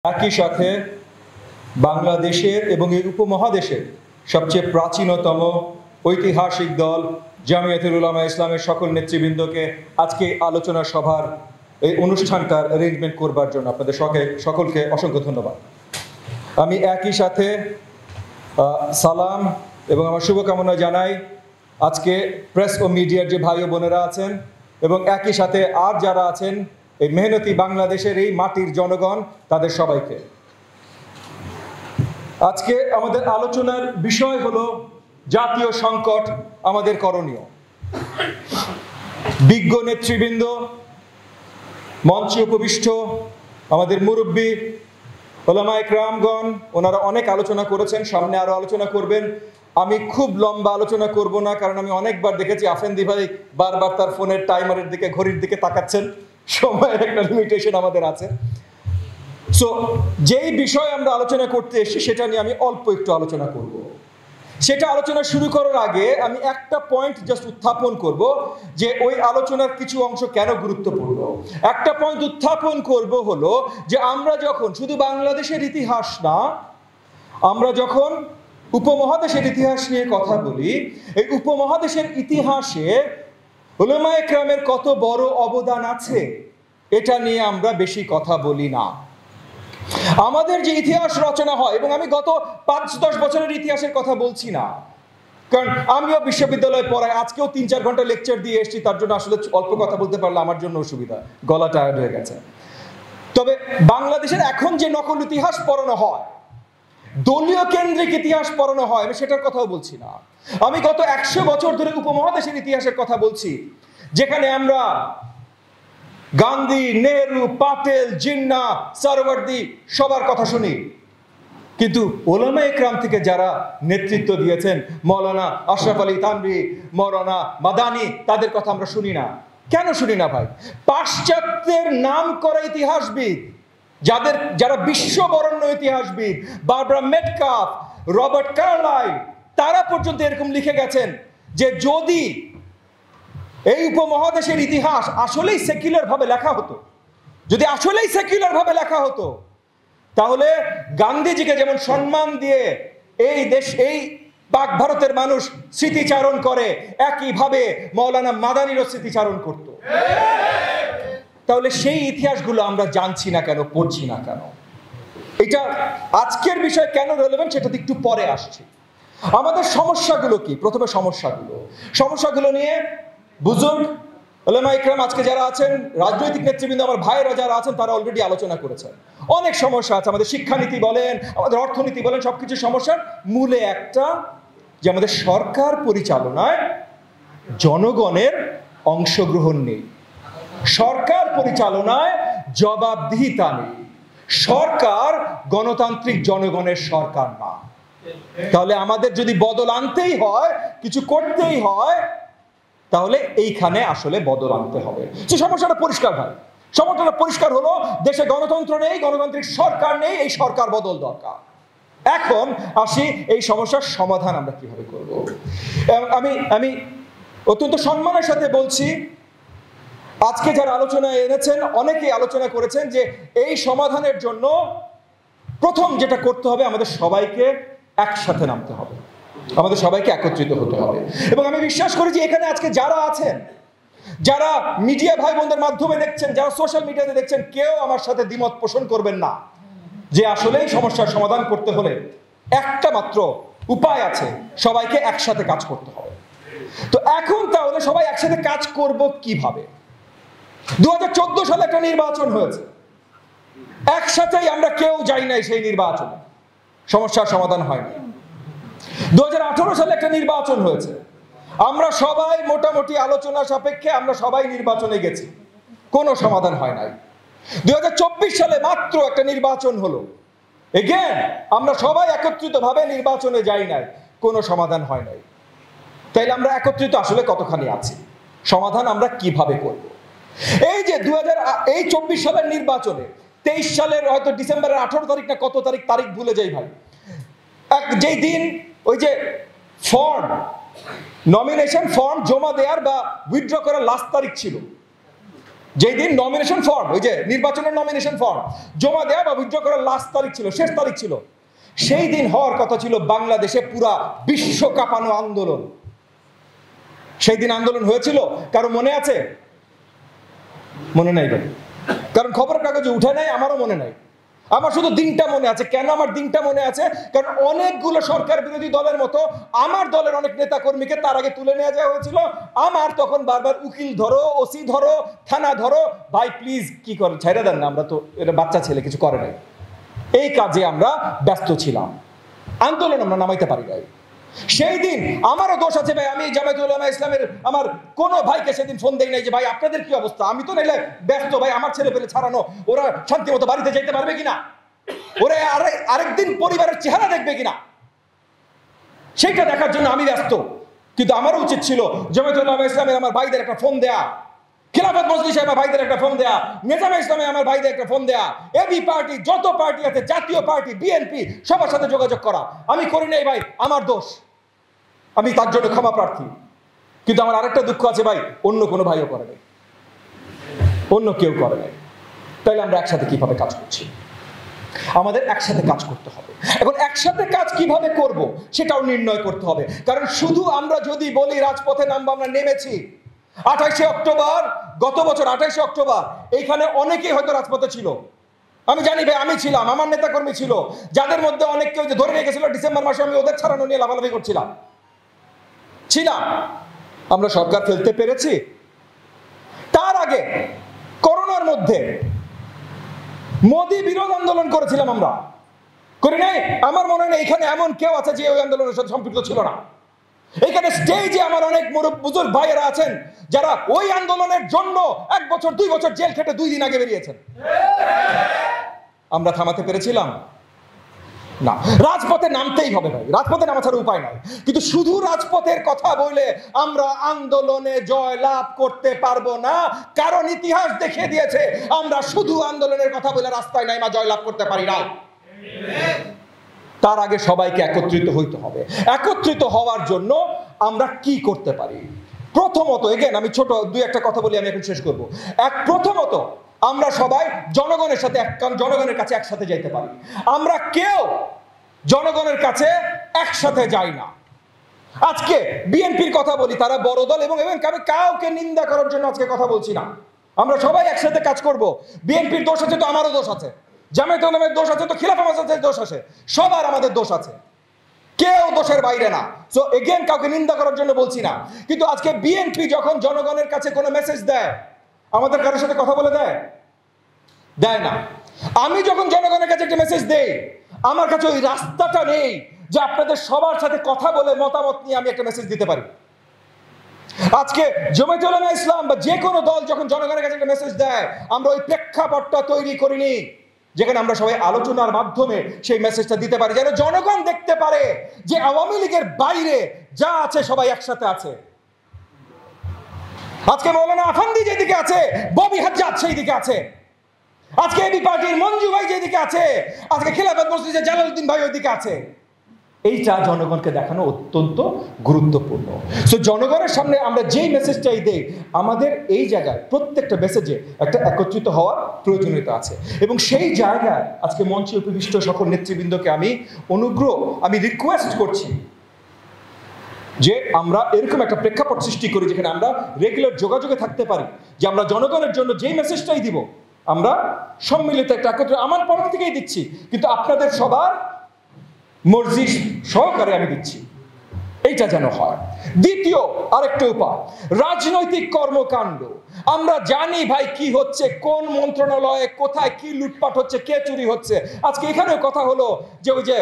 একই সাথে বাংলাদেশের এবং এই উপমহাদেশের সবচেয়ে প্রাচীনতম ঐতিহাসিক দল জামিয়াতুল উলামা ইসলামের সকল নেতৃবৃন্দকে আজকে আলোচনা সভার এই অনুষ্ঠানটার অ্যারেঞ্জমেন্ট করবার জন্য আপনাদের সকলকে অসংখ্য ধন্যবাদ। আমি একই সাথে সালাম এবং আমার শুভকামনা জানাই আজকে প্রেস ও মিডিয়ার যে ভাই ও বোনেরা আছেন এবং একই সাথে আর যারা আছেন এই মেহনতি বাংলাদেশের এই মাটির জনগণ, তাদের সবাইকে। আজকে আমাদের আলোচনার বিষয় হলো জাতীয় সংকট, আমাদের করণীয়। বিজ্ঞ নেতৃবৃন্দ, মঞ্চে উপবিষ্ট আমাদের মুরব্বী ওলামায়ে কেরামগণ, ওনারা অনেক আলোচনা করেছেন, সামনে আরো আলোচনা করবেন। আমি খুব লম্বা আলোচনা করব না, কারণ আমি অনেকবার দেখেছি আফেন্দি ভাই বারবার তার ফোনের টাইমারের দিকে, ঘড়ির দিকে তাকাচ্ছেন। সময়ের একটা লিমিটেশন আমাদের আছে। সো যেই বিষয় আমরা আলোচনা করতে এসেছি সেটা নিয়ে আমি অল্প একটু আলোচনা করব। সেটা আলোচনা শুরু করার আগে আমি একটা পয়েন্ট জাস্ট উত্থাপন করব যে ওই আলোচনার কিছু অংশ কেন গুরুত্বপূর্ণ। একটা পয়েন্ট উত্থাপন করব হলো যে আমরা যখন শুধু বাংলাদেশের ইতিহাস না, আমরা যখন উপমহাদেশের ইতিহাস নিয়ে কথা বলি, এই উপমহাদেশের ইতিহাসে উলামায়ে কেরামের কত বড় অবদান আছে এটা নিয়ে আমরা বেশি কথা বলি না। আমাদের যে ইতিহাস রচনা হয়, এবং আমি গত ৫-১০ বছরের ইতিহাসের কথা বলছি না, কারণ আমিও বিশ্ববিদ্যালয়ে পড়াই, আজকেও ৩-৪ ঘন্টা লেকচার দিয়ে এসেছি, তার জন্য আসলে অল্প কথা বলতে পারলে আমার জন্য অসুবিধা, গলা টায়ার্ড হয়ে গেছে। তবে বাংলাদেশের এখন যে নকল ইতিহাস পড়ানো হয়, দলীয় কেন্দ্রিক ইতিহাস পড়ানো হয়, আমি সেটার কথাও বলছি না। আমি গত ১০০ বছর ধরে উপমহাদেশের ইতিহাসের কথা বলছি, যেখানে আমরা গান্ধী, নেহরু, পাটেল, জিন্না, সরওয়ার্দী সবার কথা শুনি, কিন্তু ওলামায়ে কেরাম থেকে যারা নেতৃত্ব দিয়েছেন, মৌলানা আশরাফ আলী থানভী, মৌলানা মাদানী, তাদের কথা আমরা শুনি না। কেন শুনি না ভাই? পাশ্চাত্যের নাম করা ইতিহাসবিদ, যারা বিশ্ববরণ্য ইতিহাসবিদ, বারবারা মেটকাফ, রবার্ট কার্লাইল, তারা পর্যন্ত এরকম লিখে গেছেন যে যদি এই উপমহাদেশের ইতিহাস আসলেই সেকুলার ভাবে লেখা হতো, যদি আসলেই সেকুলার ভাবে লেখা হতো, তাহলে গান্ধীজিকে যেমন সম্মান দিয়ে এই পাক ভারতের মানুষ স্মৃতিচারণ করে, একইভাবে মৌলানা মাদানীরও স্মৃতিচারণ করত। তাহলে সেই ইতিহাসগুলো আমরা জানছি না কেন, পড়ছি না কেন? এটা আজকের বিষয় কেন রেলেভেন্ট সেটা একটু পরে আসছে। আমাদের সমস্যাগুলো কি? প্রথমে সমস্যাগুলো নিয়ে বুজুর্গ উলামায়ে কেরাম আজকে যারা আছেন, রাজনৈতিক নেতৃবৃন্দ, আমার ভাইয়েরা যারা আছেন, তারা অলরেডি আলোচনা করেছেন। অনেক সমস্যা আছে, আমাদের শিক্ষানীতি বলেন, আমাদের অর্থনীতি বলেন, সবকিছু সমস্যার মূলে একটা, যে আমাদের সরকার পরিচালনায় জনগণের অংশগ্রহণ নেই, সরকার পরিচালনায় জবাবদিহিতা নেই, সরকার গণতান্ত্রিক জনগণের সরকার না। তাহলে আমাদের যদি বদল আনতেই হয়, কিছু করতেই হয়, তাহলে এইখানে আসলে বদল আনতে হবে। সে সমস্যাটা পরিষ্কার হয়। সমস্যাটা পরিষ্কার হলো, দেশে গণতন্ত্র নেই, গণতান্ত্রিক সরকার নেই, এই সরকার বদল দরকার। এখন আসি এই সমস্যার সমাধান আমরা কিভাবে করব। আমি অত্যন্ত সম্মানের সাথে বলছি, আজকে যারা আলোচনা এনেছেন অনেকেই আলোচনা করেছেন যে এই সমাধানের জন্য প্রথম যেটা করতে হবে, আমাদের সবাইকে একসাথে নামতে হবে, আমাদের সবাইকে একত্রিত হতে হবে। এবং আমি বিশ্বাস করি যে এখানে আজকে যারা আছেন, যারা মিডিয়া ভাই বোনদের মাধ্যমে দেখছেন, যারা সোশ্যাল মিডিয়াতে দেখছেন, কেউ আমার সাথে দ্বিমত পোষণ করবেন না যে আসলে এই সমস্যার সমাধান করতে হলে একটা মাত্র উপায় আছে, সবাইকে একসাথে কাজ করতে হবে। তো এখন তাহলে সবাই একসাথে কাজ করব কিভাবে? 2014 সালে একটা নির্বাচন হয়েছে, একসাথেই আমরা কেউ যাই নাই সেই নির্বাচনে, সমস্যার সমাধান হয়নি। 2018 সালে একটা নির্বাচন হয়েছে, আমরা সবাই মোটামুটি আলোচনা সাপেক্ষে আমরা সবাই নির্বাচনে গেছি, কোনো সমাধান হয় নাই। 2024 সালে মাত্র একটা নির্বাচন হলো, এগেন আমরা সবাই একত্রিতভাবে নির্বাচনে যাই নাই, কোনো সমাধান হয় নাই। তাইলে আমরা একত্রিত আসলে কতখানি আছি? সমাধান আমরা কিভাবে করব? এই যে 2024 সালের নির্বাচনে 23 সালের হয়তো ডিসেম্বরের 18 তারিখ না কত তারিখ ভুলে যাই ভাই, যেই দিন ওই যে নমিনেশন ফর্ম জমা দেওয়ার বা উইথড্র করার লাস্ট তারিখ ছিল, যেই দিন নমিনেশন ফর্ম, ওই যে নির্বাচনের নমিনেশন ফর্ম জমা দেওয়া বা উইথড্র করার লাস্ট তারিখ ছিল, শেষ তারিখ ছিল, সেই দিন হওয়ার কথা ছিল বাংলাদেশে পুরা বিশ্ব কাঁপানো আন্দোলন। সেই দিন আন্দোলন হয়েছিল, কারো মনে আছে? মনে নাই ভাই, কারণ খবরের কাগজে উঠে নাই, আমারও মনে নাই। আমার শুধু দিনটা মনে আছে। কেন আমার দিনটা মনে আছে? কারণ অনেকগুলো সরকার বিরোধী দলের মতো আমার দলের অনেক নেতা কর্মীকে তার আগে তুলে নিয়ে যাওয়া হয়েছিল। আমার তখন বারবার উকিল ধরো, ওসি ধরো, থানা ধরো, ভাই প্লিজ কি করে ছেড়ে দেন না, আমরা তো এটা বাচ্চা ছেলে, কিছু করে নাই। এই কাজে আমরা ব্যস্ত ছিলাম, আন্দোলন আমরা নামাইতে পারি নাই। সেই দিন আমারও দোষ আছে ভাই, আমি জামায়াতুল উলামা ইসলামের আমার কোনো ভাইকে সেদিন ফোন দেই নাই যে ভাই আপনাদের কি অবস্থা। আমি তো নাইলে ব্যস্ত ভাই, আমার ছেলে পেলে ছাড়ানো, ওরা শান্তি মতো বাড়িতে যেতে পারবে কিনা, ওরা আরেকদিন পরিবারের চেহারা দেখবে কিনা, সেইটা দেখার জন্য আমি ব্যস্ত। কিন্তু আমারও উচিত ছিল জামায়াতুল উলামা ইসলামের আমার ভাইদের একটা ফোন দেয়া, খিলাফত মজলিসে আমার ভাইদের একটা ফোন দেয়া, নেজামে ইসলামে আমার ভাইদের একটা ফোন দেয়া, এবি পার্টি যত পার্টি আছে, জাতীয় পার্টি, বিএনপি, সবার সাথে যোগাযোগ করা। আমি করি নাই ভাই, আমার দোষ, আমি তার জন্য ক্ষমা প্রার্থী। কিন্তু আমার আরেকটা দুঃখ আছে ভাই, অন্য কোনো ভাইও করে নাই, অন্য কেউ করে নাই। তাইলে আমরা একসাথে কিভাবে কাজ করছি? আমাদের একসাথে কাজ করতে হবে। এখন একসাথে কাজ কিভাবে করব সেটাও নির্ণয় করতে হবে। কারণ শুধু আমরা যদি বলি রাজপথে নামবো, আমরা নেমেছি 28শে অক্টোবর, গত বছর 28শে অক্টোবর এইখানে অনেকেই হয়তো রাজপথে ছিল, আমি জানি ভাই, আমি ছিলাম, আমার নেতাকর্মী ছিল, যাদের মধ্যে অনেক কেউ যে ধরে নিয়ে গেছিল ডিসেম্বর মাসে, আমি ওদের ছাড়ানো নিয়ে লাফালাফি করছিলাম। আমরা সরকার ফেলতে পেরেছি। তার আগে করোনার মধ্যে মোদি বিরোধ আন্দোলন করেছিলাম, আমরা করি নাই? আমার মনে হয় এখানে এমন কেউ আছে যে ওই আন্দোলনের সাথে সম্পৃক্ত ছিল না। এখানে স্টেজে আমার অনেক বুজুর্গ ভাইয়েরা আছেন যারা ওই আন্দোলনের জন্য 1 বছর 2 বছর জেল খেটে 2 দিন আগে বেরিয়েছেন। আমরা থামাতে পেরেছিলাম না। রাজপথে নামতেই হবে ভাই, রাজপথে নামা ছাড়া উপায় নাই। কিন্তু শুধু রাজপথের কথা বলে আমরা আন্দোলনে জয় লাভ করতে পারবো না, কারণ ইতিহাস দেখিয়ে দিয়েছে আমরা শুধু আন্দোলনের কথা বলে রাস্তায় নাইমা জয় লাভ করতে পারি না। তার আগে সবাইকে একত্রিত হইতে হবে। একত্রিত হওয়ার জন্য আমরা কি করতে পারি? প্রথমত, এগেন আমি ছোট 2-1টা কথা বলি, আমি এখন শেষ করব। প্রথমত আমরা সবাই জনগণের সাথে জনগণের কাছে একসাথে যাইতে পারি। আমরা কেউ জনগণের কাছে একসাথে যাই না। আজকে বিএনপির কথা বলি, তারা বড় দল, এবং আমি কাউকে নিন্দা করার জন্য আজকে কথা বলছি না। আমরা সবাই একসাথে কাজ করব। বিএনপির দোষ আছে তো আমারও দোষ আছে, জামায়াতুল উলামার দোষ আছে তো খিলাফত মজলিসের দোষ আছে, সবার আমাদের দোষ আছে, কেউ দোষের বাইরে না। সো এগেন কাউকে নিন্দা করার জন্য বলছি না। কিন্তু আজকে বিএনপি যখন জনগণের কাছে কোনো মেসেজ দেয়, আমাদের কারোর সাথে কথা বলে দেয় না। আমি যখন জনগণের কাছে একটা মেসেজ দেই, আমার কাছে ওই রাস্তাটা নেই যে আপনাদের সবার সাথে কথা বলে মতামত নিয়ে আমি একটা মেসেজ দিতে পারি। আজকে জামায়াতুল উলামা ইসলাম বা যে কোনো দল যখন জনগণের কাছে একটা মেসেজ দেয়, আমরা ওই প্রেক্ষাপটটা তৈরি করিনি যেখানে আমরা সবাই আলোচনার মাধ্যমে সেই মেসেজটা দিতে পারি, যেন জনগণ দেখতে পারে যে আওয়ামী লীগের বাইরে যা আছে সবাই একসাথে আছে। আজকে মৌলানা আফান্দি যেদিকে আছে, ববি হাজ্জাজ সেই দিকে আছে, আজকে এবি পার্টির মঞ্জু ভাই যেদিকে আছে, আজকে খিলাফত মজলিসের জালালউদ্দিন ভাই ওইদিকে আছে। এইটা জনগণকে দেখানো অত্যন্ত গুরুত্বপূর্ণ। সো জনগণের সামনে আমরা যেই মেসেজটাই দেই, আমাদের এই জায়গায় প্রত্যেকটা মেসেজে একটা একত্রিত হওয়ার প্রয়োজনীয়তা আছে। এবং সেই জায়গায় আজকে মঞ্চে উপবিষ্ট সকল নেতৃবৃন্দকে আমি রিকোয়েস্ট করছি যে আমরা এরকম একটা প্রেক্ষাপট সৃষ্টি করি যেখানে আমরা রেগুলার যোগাযোগে থাকতে পারি, যে আমরা জনগণের জন্য যেই মেসেজটাই দিব আমরা সম্মিলিত একটা একত্র আমার পক্ষ থেকেই দিচ্ছি, কিন্তু আপনাদের সবার মর্জি সহকারে আমি দিচ্ছি, এইটা যেন হয়। দ্বিতীয় আরেকটা উপায়, রাজনৈতিক কর্মকাণ্ড। আমরা জানি ভাই কি হচ্ছে, কোন মন্ত্রণালয়ে কোথায় কি লুটপাট হচ্ছে, কে চুরি হচ্ছে। আজকে এখানেও কথা হলো যে ওই যে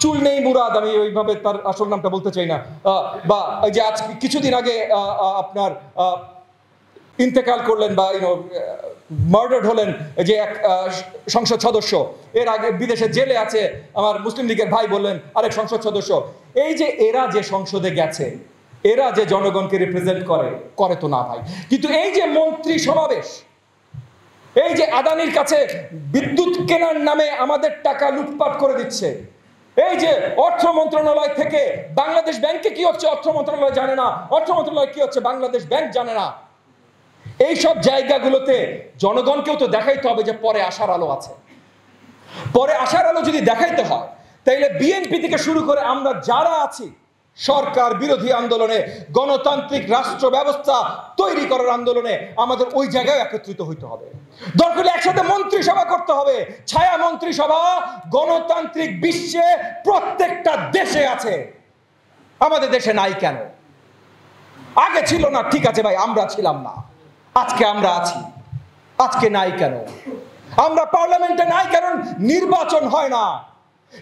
চুল নেই মুরাদ, আমি ওইভাবে তার আসল নামটা বলতে চাই না, বা ওই যে আজ কিছুদিন আগে আপনার ইন্তেকাল করলেন বা মার্ডার্ড হলেন যে এক সংসদ সদস্য, এর আগে বিদেশে জেলে আছে আমার মুসলিম লীগের ভাই বললেন আরেক সংসদ সদস্য। এই যে এরা যে সংসদে গেছে, এরা যে জনগণকে রিপ্রেজেন্ট করে তো না ভাই। কিন্তু এই যে মন্ত্রী সমাবেশ, এই যে আদানির কাছে বিদ্যুৎ কেনার নামে আমাদের টাকা লুটপাট করে দিচ্ছে, এই যে অর্থ মন্ত্রণালয় থেকে বাংলাদেশ ব্যাংকে কি হচ্ছে অর্থ মন্ত্রণালয় জানে না, অর্থ মন্ত্রণালয় কি হচ্ছে বাংলাদেশ ব্যাংক জানে না। এই সব জায়গাগুলোতে জনগণকেও তো দেখাইতে হবে যে পরে আশার আলো আছে। পরে আশার আলো যদি দেখাইতে হয়, তাইলে বিএনপি থেকে শুরু করে আমরা যারা আছি সরকার বিরোধী আন্দোলনে, গণতান্ত্রিক রাষ্ট্র ব্যবস্থা তৈরি করার আন্দোলনে আমাদের ওই জায়গায় একত্রিত হইতে হবে। দরকার হলে একসাথে মন্ত্রিসভা করতে হবে। ছায়া মন্ত্রিসভা গণতান্ত্রিক বিশ্বে প্রত্যেকটা দেশে আছে, আমাদের দেশে নাই কেন? আগে ছিল না, ঠিক আছে ভাই, আমরা ছিলাম না, আজকে আমরা আছি, আজকে নাই কেন? আমরা পার্লামেন্টে নাই কারণ নির্বাচন হয় না।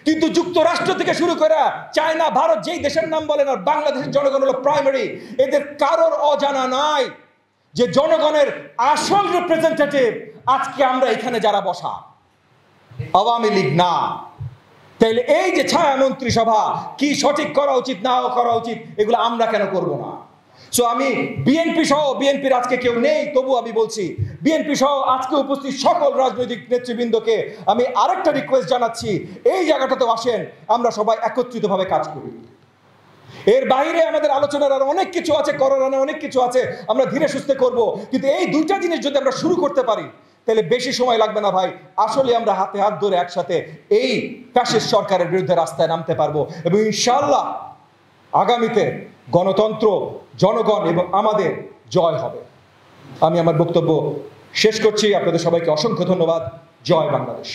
কিন্তু যুক্তরাষ্ট্র থেকে শুরু করে চায়না, ভারত, যেই দেশের নাম বলেন, আর বাংলাদেশের জনগণ হলো প্রাইমারি। এদের কারোর অজানা নাই যে জনগণের আসল রিপ্রেজেন্টেটিভ আজকে আমরা এখানে যারা বসা, আওয়ামী লীগ না। তাইলে এই যে ছায়া মন্ত্রিসভা কি সঠিক করা উচিত না করা উচিত, এগুলো আমরা কেন করব না? সো আমি বিএনপি সহ, বিএনপির আজকে কেউ নেই তবু আমি বলছি, বিএনপি সহ আজকে উপস্থিত সকল রাজনৈতিক নেতৃবৃন্দকে আমি আরেকটা রিকোয়েস্ট জানাচ্ছি, এই জায়গাটাতে আসেন, আমরা সবাই একত্রিতভাবে কাজ করি। এর বাইরে আমাদের আলোচনার আরো অনেক কিছু আছে, করার অনেক কিছু আছে, আমরা ধীরে সুস্থে করব। কিন্তু এই দুইটা জিনিস যদি আমরা শুরু করতে পারি, তাহলে বেশি সময় লাগবে না ভাই, আসলে আমরা হাতে হাত ধরে একসাথে এই ফ্যাসিস্ট সরকারের বিরুদ্ধে রাস্তায় নামতে পারবো। এবং ইনশাআল্লাহ আগামীতে গণতন্ত্র, জনগণ এবং আমাদের জয় হবে। আমি আমার বক্তব্য শেষ করছি। আপনাদের সবাইকে অসংখ্য ধন্যবাদ। জয় বাংলাদেশ।